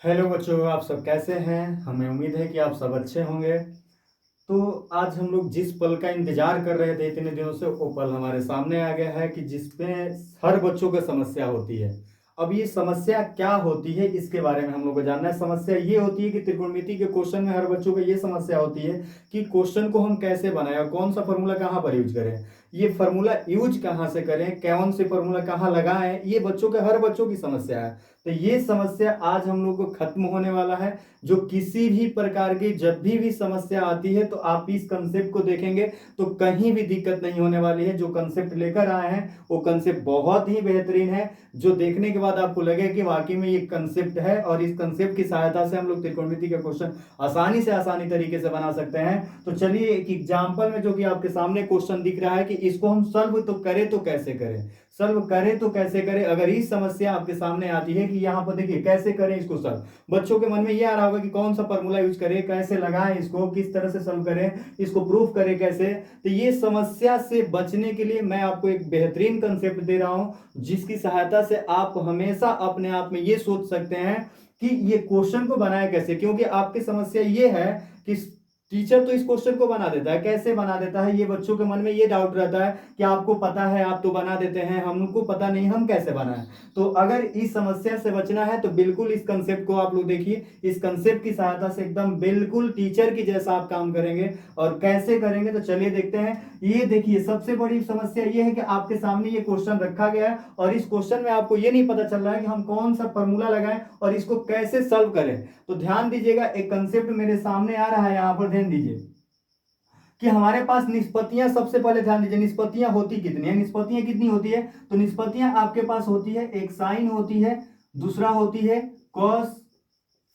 Hello बच्चों, आप सब कैसे हैं। हमें उम्मीद है कि आप सब अच्छे होंगे। तो आज हम लोग जिस पल का इंतजार कर रहे थे इतने दिनों से, वो पल हमारे सामने आ गया है कि जिसमें हर बच्चों को समस्या होती है। अब ये समस्या क्या होती है इसके बारे में हम लोग को जानना है। समस्या ये होती है कि त्रिकोणमिति के क्वेश्चन में हर बच्चों को ये समस्या होती है कि क्वेश्चन को हम कैसे बनाएं और कौन सा फॉर्मूला कहाँ पर यूज करें, ये फॉर्मूला यूज कहाँ से करें, कौन से फॉर्मूला कहाँ लगाएं। ये बच्चों के हर बच्चों की समस्या है। तो ये समस्या आज हम लोग को खत्म होने वाला है। जो किसी भी प्रकार की जब भी समस्या आती है तो आप इस कंसेप्ट को देखेंगे तो कहीं भी दिक्कत नहीं होने वाली है। जो कंसेप्ट लेकर आए हैं वो कंसेप्ट बहुत ही बेहतरीन है, जो देखने के बाद आपको लगे कि वाकई में ये कंसेप्ट है और इस कंसेप्ट की सहायता से हम लोग त्रिकोणमिति के क्वेश्चन आसानी तरीके से बना सकते हैं। तो चलिए एक एग्जाम्पल में जो कि आपके सामने क्वेश्चन दिख रहा है कि इसको हम सॉल्व तो करें तो कैसे करें, सॉल्व करें तो कैसे करें। अगर ये समस्या आपके सामने आती है कि यहाँ पर देखिए कैसे करें इसको सॉल्व, बच्चों के मन में ये आ रहा होगा कि कौन सा फॉर्मूला यूज करें, कैसे लगाएं इसको, किस तरह से सॉल्व करें, इसको प्रूफ करें कैसे। तो ये समस्या से बचने के लिए मैं आपको एक बेहतरीन कंसेप्ट दे रहा हूं, जिसकी सहायता से आप हमेशा अपने आप में ये सोच सकते हैं कि ये क्वेश्चन को बनाया कैसे। क्योंकि आपकी समस्या ये है कि टीचर तो इस क्वेश्चन को बना देता है, कैसे बना देता है, ये बच्चों के मन में ये डाउट रहता है कि आपको पता है आप तो बना देते हैं, हमको पता नहीं हम कैसे बनाएं। तो अगर इस समस्या से बचना है तो बिल्कुल इस कंसेप्ट को आप लोग देखिए। इस कंसेप्ट की सहायता से एकदम बिल्कुल टीचर की जैसा आप काम करेंगे। और कैसे करेंगे तो चलिए देखते हैं। ये देखिए सबसे बड़ी समस्या ये है कि आपके सामने ये क्वेश्चन रखा गया है और इस क्वेश्चन में आपको ये नहीं पता चल रहा है कि हम कौन सा फॉर्मूला लगाएं और इसको कैसे सॉल्व करें। तो ध्यान दीजिएगा, एक कंसेप्ट मेरे सामने आ रहा है, यहां पर ध्यान दीजिए कि हमारे पास निष्पत्तियां, सबसे पहले ध्यान दीजिए निष्पत्तियां होती कितनी है। निष्पत्तियां कितनी होती है तो निष्पत्तियां आपके पास होती है, एक साइन होती है, दूसरा होती है कॉस,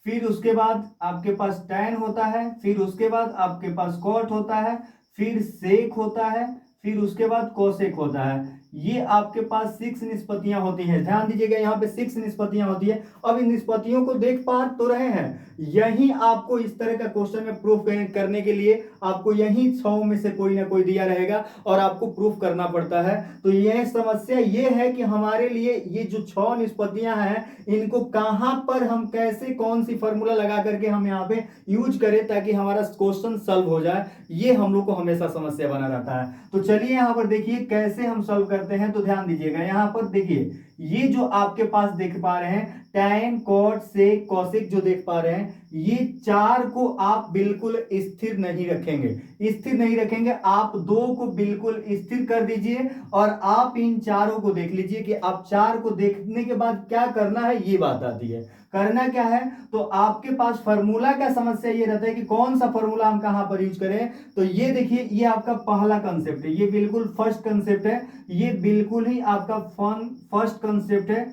फिर उसके बाद आपके पास टैन होता है, फिर उसके बाद आपके पास कॉट होता है, फिर सेक होता है, फिर उसके बाद कोसेक होता है। ये आपके पास 6 निष्पत्तियां होती हैं। ध्यान दीजिएगा यहाँ पे 6 निष्पत्तियां होती है। अब इन निष्पत्तियों को देख पा तो रहे हैं, यही आपको इस तरह का क्वेश्चन में प्रूफ करने के लिए आपको यही 6 में से कोई ना कोई दिया रहेगा और आपको प्रूफ करना पड़ता है। तो यह समस्या ये है कि हमारे लिए ये जो 6 निष्पत्तियां हैं इनको कहां पर हम कैसे कौन सी फॉर्मूला लगा करके हम यहाँ पे यूज करें ताकि हमारा क्वेश्चन सॉल्व हो जाए। ये हम लोग को हमेशा समस्या बना रहता है। तो चलिए यहाँ पर देखिए कैसे हम सॉल्व करते हैं। तो ध्यान दीजिएगा यहाँ पर देखिए, ये जो आपके पास देख पा रहे हैं टैन कॉट सेक कॉसेक जो देख पा रहे हैं, ये चार को आप बिल्कुल स्थिर नहीं रखेंगे, स्थिर नहीं रखेंगे। आप दो को बिल्कुल स्थिर कर दीजिए और आप इन चारों को देख लीजिए कि आप चार को देखने के बाद क्या करना है, ये बात आती है। करना क्या है तो आपके पास फॉर्मूला का समस्या ये रहता है कि कौन सा फॉर्मूला हम कहां पर यूज करें। तो ये देखिए ये आपका पहला कंसेप्ट है, ये बिल्कुल फर्स्ट कंसेप्ट है, ये बिल्कुल ही आपका फर्स्ट कंसेप्ट है।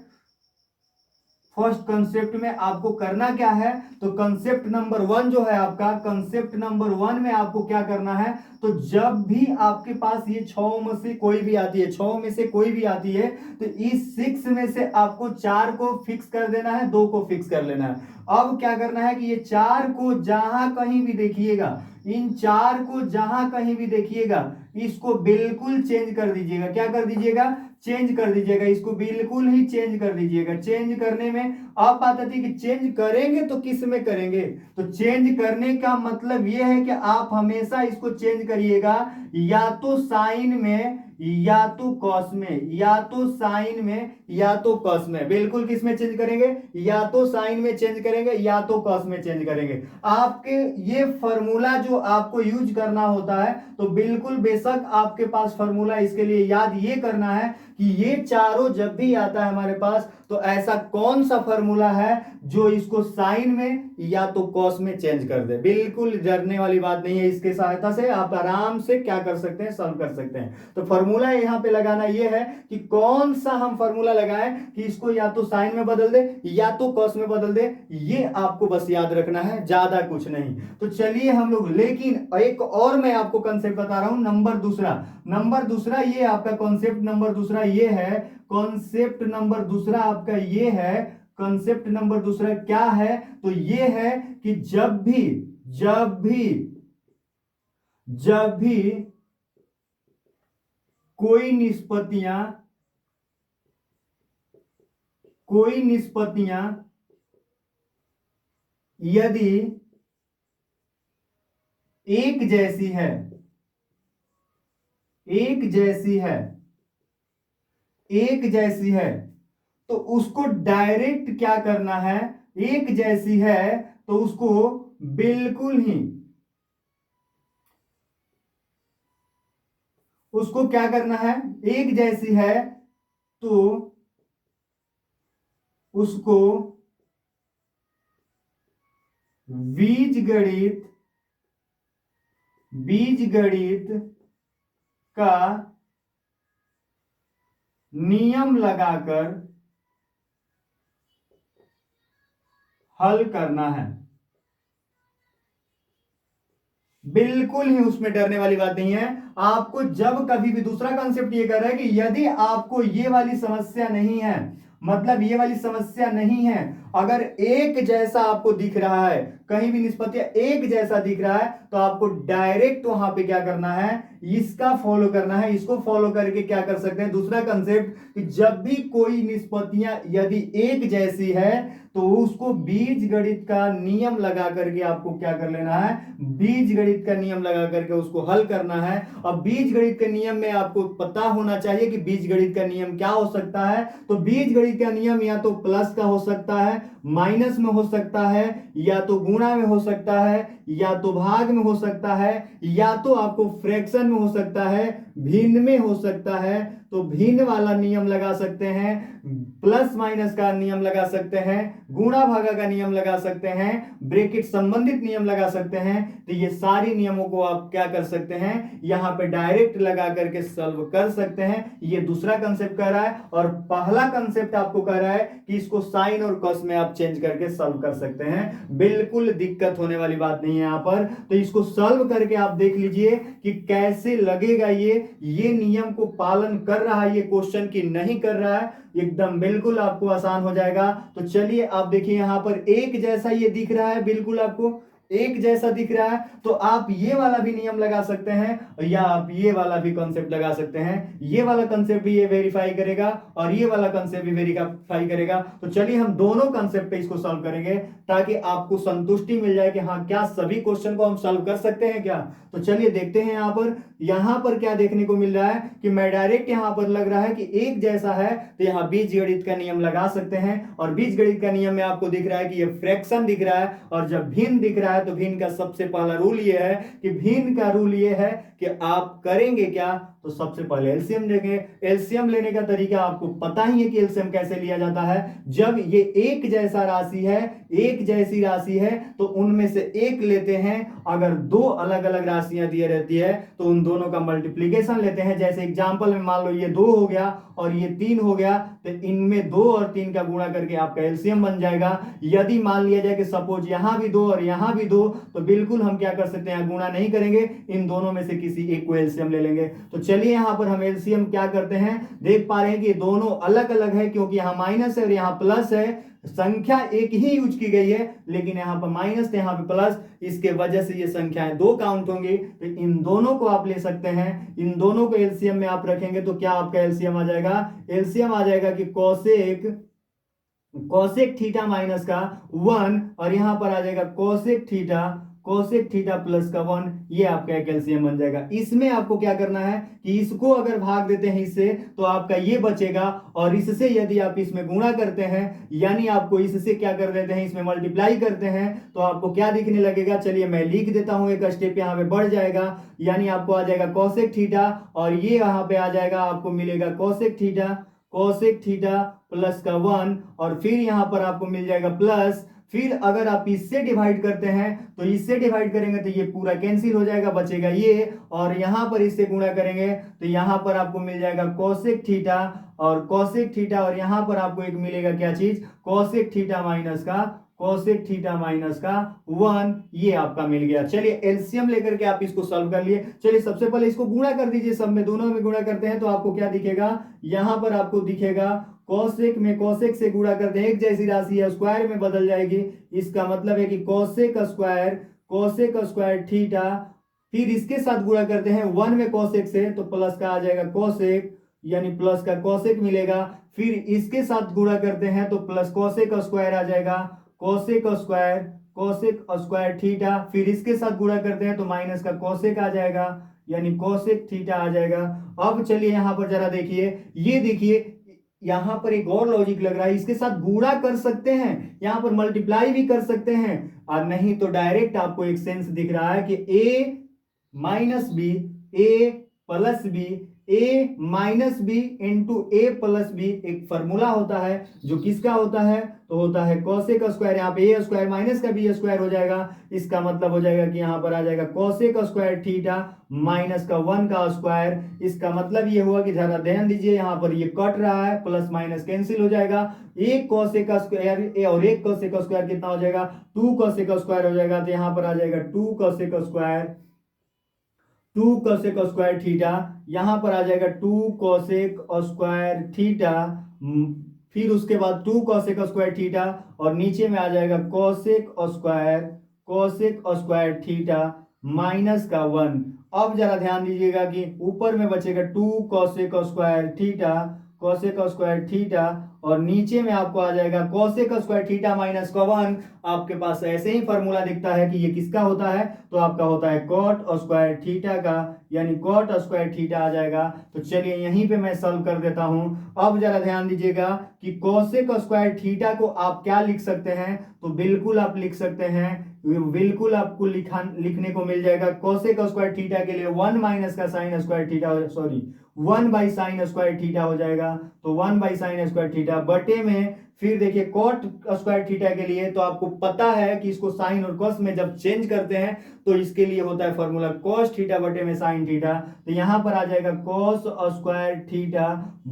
फर्स्ट कंसेप्ट में आपको करना क्या है तो कंसेप्ट नंबर 1 जो है आपका, कंसेप्ट नंबर 1 में आपको क्या करना है तो जब भी आपके पास ये 6 में से कोई भी आती है, 6 में से कोई भी आती है तो इस 6 में से आपको 4 को फिक्स कर देना है, 2 को फिक्स कर लेना है। अब क्या करना है कि ये 4 को जहां कहीं भी देखिएगा, इन 4 को जहां कहीं भी देखिएगा इसको बिल्कुल चेंज कर दीजिएगा। क्या कर दीजिएगा चेंज कर दीजिएगा, इसको बिल्कुल ही चेंज कर दीजिएगा। चेंज करने में अब बात आती है कि चेंज करेंगे तो किस में करेंगे। तो चेंज करने का मतलब यह है कि आप हमेशा इसको चेंज करिएगा या तो साइन में या तो कॉस में, या तो साइन में या तो कॉस में। बिल्कुल किस में चेंज करेंगे, या तो साइन में चेंज करेंगे या तो कॉस में चेंज करेंगे। आपके ये फॉर्मूला जो आपको यूज करना होता है तो बिल्कुल बेशक आपके पास फॉर्मूला इसके लिए याद ये करना है कि ये चारों जब भी आता है हमारे पास तो ऐसा कौन सा फॉर्मूला है जो इसको साइन में या तो कॉस में चेंज कर दे। बिल्कुल डरने वाली बात नहीं है, इसके सहायता से आप आराम से क्या कर सकते हैं सॉल्व कर सकते हैं। तो फॉर्मूला यहां पे लगाना ये है कि कौन सा हम फॉर्मूला लगाएं कि इसको या तो साइन में बदल दे या तो कॉस में बदल दे, ये आपको बस याद रखना है, ज्यादा कुछ नहीं। तो चलिए हम लोग, लेकिन एक और मैं आपको कंसेप्ट बता रहा हूं, नंबर दूसरा ये आपका कॉन्सेप्ट नंबर दूसरा ये है, कॉन्सेप्ट नंबर दूसरा आपका ये है, कॉन्सेप्ट नंबर दूसरा क्या है तो ये है कि जब भी कोई निष्पत्तियां कोई निष्पत्तियां यदि एक जैसी है, एक जैसी है, एक जैसी है, तो उसको डायरेक्ट क्या करना है, एक जैसी है तो उसको बिल्कुल ही, उसको क्या करना है, एक जैसी है तो उसको बीजगणित, बीजगणित का नियम लगाकर हल करना है। बिल्कुल ही उसमें डरने वाली बात नहीं है। आपको जब कभी भी, दूसरा कॉन्सेप्ट ये कर रहा है कि यदि आपको ये वाली समस्या नहीं है, मतलब ये वाली समस्या नहीं है, अगर एक जैसा आपको दिख रहा है, कहीं भी निष्पत्ति एक जैसा दिख रहा है, तो आपको डायरेक्ट वहां पे क्या करना है, इसका फॉलो करना है। इसको फॉलो करके क्या कर सकते हैं, दूसरा कंसेप्ट, कि जब भी कोई निष्पत्तियां यदि एक जैसी है तो उसको बीजगणित का नियम लगा करके आपको क्या कर लेना है, बीजगणित का नियम लगा करके उसको हल करना है। अब बीजगणित के नियम में आपको पता होना चाहिए कि बीजगणित का नियम क्या हो सकता है। तो बीजगणित का नियम या तो प्लस का हो सकता है, माइनस में हो सकता है, या तो गुणा में हो सकता है, या तो भाग में हो सकता है, या तो आपको फ्रैक्शन में हो सकता है, भिन्न में हो सकता है। तो भिन्न वाला नियम लगा सकते हैं, प्लस माइनस का नियम लगा सकते हैं, गुणा भागा का नियम लगा सकते हैं, ब्रैकेट संबंधित नियम लगा सकते हैं। तो ये सारी नियमों को आप क्या कर सकते हैं, यहां पे डायरेक्ट लगा करके सॉल्व कर सकते हैं। ये दूसरा कंसेप्ट कह रहा है। और पहला कंसेप्ट आपको कह रहा है कि इसको साइन और कॉस में आप चेंज करके सॉल्व कर सकते हैं। बिल्कुल दिक्कत होने वाली बात नहीं है यहां पर। तो इसको सॉल्व करके आप देख लीजिए कि कैसे लगेगा। ये नियम को पालन कर रहा है ये क्वेश्चन की नहीं कर रहा है, एकदम बिल्कुल आपको आसान हो जाएगा। तो चलिए आप देखिए यहां पर एक जैसा ये दिख रहा है, बिल्कुल आपको एक जैसा दिख रहा है, तो आप ये वाला भी नियम लगा सकते हैं या आप ये वाला भी कॉन्सेप्ट लगा सकते हैं। ये वाला कॉन्सेप्ट भी ये वेरीफाई करेगा और ये वाला कॉन्सेप्ट भी वेरीफाई करेगा। तो चलिए हम दोनों कॉन्सेप्ट पे इसको सॉल्व करेंगे ताकि आपको संतुष्टि मिल जाए कि हाँ क्या सभी क्वेश्चन को हम सॉल्व कर सकते हैं क्या। तो चलिए देखते हैं यहां पर क्या देखने को मिल रहा है कि मैं डायरेक्ट यहां पर लग रहा है कि एक जैसा है, तो यहां बीजगणित का नियम लगा सकते हैं। और बीजगणित का नियम में आपको दिख रहा है कि ये फ्रैक्शन दिख रहा है, और जब भिन्न दिख रहा है तो भिन्न का सबसे पहला रूल ये है कि भिन्न का रूल ये है कि आप करेंगे क्या, तो सबसे पहले एलसीएम लेंगे। एलसीएम लेने का तरीका आपको पता ही है कि एलसीएम कैसे लिया जाता है। जब ये एक जैसा राशि है, एक जैसी राशि है, तो उनमें से एक लेते हैं। अगर दो अलग अलग राशियां दी रहती है तो उन दोनों का मल्टीप्लीकेशन लेते हैं। जैसे एग्जांपल में मान लो ये 2 हो गया और ये 3 हो गया, तो इनमें 2 और 3 का गुणा करके आपका एलसीएम बन जाएगा। यदि मान लिया जाए कि सपोज यहां भी 2 और यहां भी 2, तो बिल्कुल हम क्या कर सकते हैं, गुणा नहीं करेंगे, इन दोनों में से किसी एक को एलसीएम ले लेंगे। तो चलिए यहां पर हम एलसीएम क्या करते हैं, देख पा रहे हैं कि दोनों अलग अलग है क्योंकि यहां माइनस है और यहां प्लस है। संख्या एक ही यूज की गई है लेकिन यहां पर माइनस यहां पर प्लस, इसके वजह से ये संख्याएं 2 काउंट होंगी। तो इन दोनों को आप ले सकते हैं, इन दोनों को एलसीएम में आप रखेंगे तो क्या आपका एलसीएम आ जाएगा, एलसीएम आ जाएगा कि कोसेक, कोसेक थीटा माइनस का 1, और यहां पर आ जाएगा cosec theta, cosec theta plus का 1। ये आपका एक एलसीएम बन जाएगा। इसमें आपको क्या करना है कि इसको अगर भाग देते हैं इससे तो आपका ये बचेगा, और इससे यदि आप इसमें गुणा करते हैं यानी आपको इससे क्या कर देते हैं, इसमें मल्टीप्लाई करते हैं, तो आपको क्या दिखने लगेगा, चलिए मैं लिख देता हूं, एक स्टेप यहां पे बढ़ जाएगा। यानी आपको आ जाएगा कोसेक थीटा, और ये यहां पे आ जाएगा, आपको मिलेगा cosec theta, cosec theta plus का 1, और फिर यहां पर आपको मिल जाएगा प्लस। फिर अगर आप इससे डिवाइड करते हैं तो इससे डिवाइड करेंगे तो ये पूरा कैंसिल हो जाएगा, बचेगा ये, और यहां पर इससे गुणा करेंगे तो यहां पर आपको मिल जाएगा कोसेक थीटा और कोसेक थीटा, और यहां पर आपको एक मिलेगा क्या चीज, कोसेक थीटा माइनस का, कोसेक थीटा माइनस का 1, ये आपका मिल गया। चलिए एलसीएम लेकर के आप इसको सॉल्व कर लिए। चलिए सबसे पहले इसको गुणा कर दीजिए, सब में दोनों में गुणा करते हैं तो आपको क्या दिखेगा, यहां पर आपको दिखेगा कोसेक में कोसेक से गुणा करते हैं, एक जैसी राशि है स्क्वायर में बदल जाएगी। इसका मतलब है कि cosec square, cosec square theta, फिर इसके साथ गुणा करते हैं 1 में कोसेक से तो प्लस का आ जाएगा कोसेक, यानी प्लस का कोसेक मिलेगा। फिर इसके साथ गुणा करते हैं तो प्लस कोसेक स्क्वायर आ जाएगा, कोसेक स्क्वायर थीटा, फिर इसके साथ गुणा करते हैं तो माइनस का कोसेक आ जाएगा, यानी कोसेक थीटा आ जाएगा। अब चलिए यहां पर जरा देखिए, ये देखिए यहां पर एक और लॉजिक लग रहा है, इसके साथ गुणा कर सकते हैं, यहां पर मल्टीप्लाई भी कर सकते हैं, और नहीं तो डायरेक्ट आपको एक सेंस दिख रहा है कि a minus B, A plus B, A minus B into A plus B एक फॉर्मूला होता है, जो किसका होता है, तो होता है कोसेक स्क्वायर। यहाँ पे ए स्क्वायर माइनस का बी स्क्वायर हो जाएगा, इसका मतलब हो जाएगा कि यहाँ पर आ जाएगा कोसेक स्क्वायर थीटा माइनस का 1 का स्क्वायर। इसका मतलब ये हुआ कि जरा ध्यान दीजिए, यहाँ पर ये कट रहा है, प्लस माइनस कैंसिल हो जाएगा, एक कोसेक स्क्वायर और एक कोसेक स्क्वायर कितना हो जाएगा, 2 कोसेक स्क्वायर हो जाएगा। तो यहाँ पर आ जाएगा 2 cosec square, 2 cosec square theta, यहां पर आ जाएगा 2 कोसेक स्क्वायर थीटा, फिर उसके बाद 2 कोसेक स्क्वायर थीटा, और नीचे में आ जाएगा कोसेक स्क्वायर थीटा माइनस का 1। अब जरा ध्यान दीजिएगा कि ऊपर में बचेगा 2 कोसेक स्क्वायर थीटा, और नीचे में आपको आ जाएगा कोसेक स्क्वायर थीटा माइनस का 1। आपके पास ऐसे ही फॉर्मूला दिखता है कि ये किसका होता है, तो आपका होता है कॉट स्क्वायर थीटा का, यानी कॉट स्क्वायर थीटा आ जाएगा। तो चलिए यहीं पे मैं सॉल्व कर देता हूं। अब जरा ध्यान दीजिएगा कि कोसेक स्क्वायर थीटा को आप क्या लिख सकते हैं, तो बिल्कुल आप लिख सकते हैं, बिल्कुल आपको लिखने को मिल जाएगा कोसेक स्क्वायर थीटा के लिए 1 माइनस का sine square theta, sorry 1 by sine square theta हो जाएगा। तो 1 बाई साइन स्क्वायर थीटा बटे में, फिर देखिए कॉट स्क्वायर थीटा के लिए तो आपको पता है कि इसको साइन और कॉस में जब चेंज करते हैं तो इसके लिए होता है फॉर्मूला कॉस थीटा बटे में साइन थीटा। तो यहां पर आ जाएगा कॉस स्क्वायर थीटा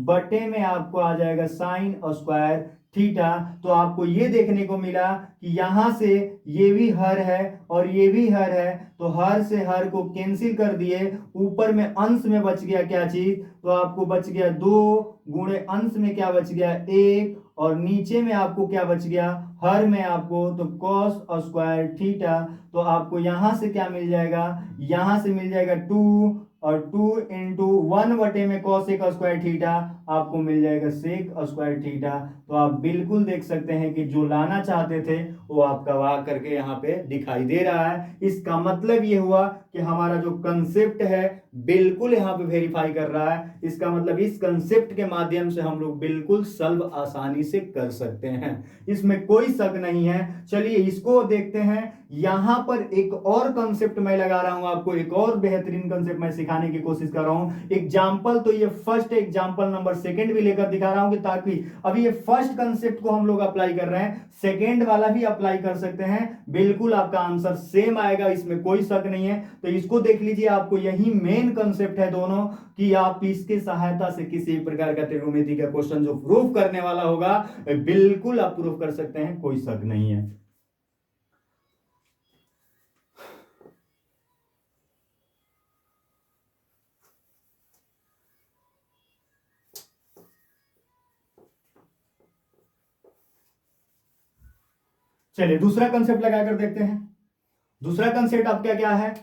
बटे में आपको आ जाएगा साइन स्क्वायर थीटा। तो आपको ये देखने को मिला कि यहां से ये भी हर है और ये भी हर है, तो हर से हर को कैंसिल कर दिए, ऊपर में अंश में बच गया क्या चीज, तो आपको बच गया 2 गुणे अंश में क्या बच गया 1, और नीचे में आपको क्या बच गया हर में आपको, तो कॉस स्क्वायर थीटा। तो आपको यहां से क्या मिल जाएगा, यहां से मिल जाएगा 2, और 2 इंटू 1 बटे में कॉसेक स्क्वायर थीटा आपको मिल जाएगा सेक स्क्वायर थीटा। तो आप बिल्कुल देख सकते हैं कि जो लाना चाहते थे वो आपका वहां करके यहाँ पे दिखाई दे रहा है। इसका मतलब ये हुआ कि हमारा जो कंसेप्ट है बिल्कुल यहाँ पे वेरीफाई कर रहा है। इसका मतलब इस कंसेप्ट के माध्यम से हम लोग बिल्कुल सॉल्व आसानी से कर सकते हैं, इसमें कोई शक नहीं है। चलिए इसको देखते हैं। यहां पर एक और कंसेप्ट मैं लगा रहा हूं आपको, एक और बेहतरीन कंसेप्ट मैं सिखाने की कोशिश कर रहा हूं। एग्जाम्पल तो ये फर्स्ट एग्जाम्पल नंबर सेकंड भी लेकर दिखा रहा हूं कि ताकि अभी ये फर्स्ट कंसेप्ट को हम लोग अप्लाई कर रहे हैं, सेकंड वाला भी अप्लाई कर सकते हैं, बिल्कुल आपका आंसर सेम आएगा, इसमें कोई शक नहीं है। तो इसको देख लीजिए, आपको यही मेन कंसेप्ट है दोनों, कि आप इसके सहायता से किसी प्रकार का त्रिकोणमिति का क्वेश्चन जो प्रूफ करने वाला होगा बिल्कुल आप प्रूफ कर सकते हैं, कोई शक नहीं है। चलिए दूसरा कंसेप्ट लगाकर देखते हैं। दूसरा कंसेप्ट आपका क्या है,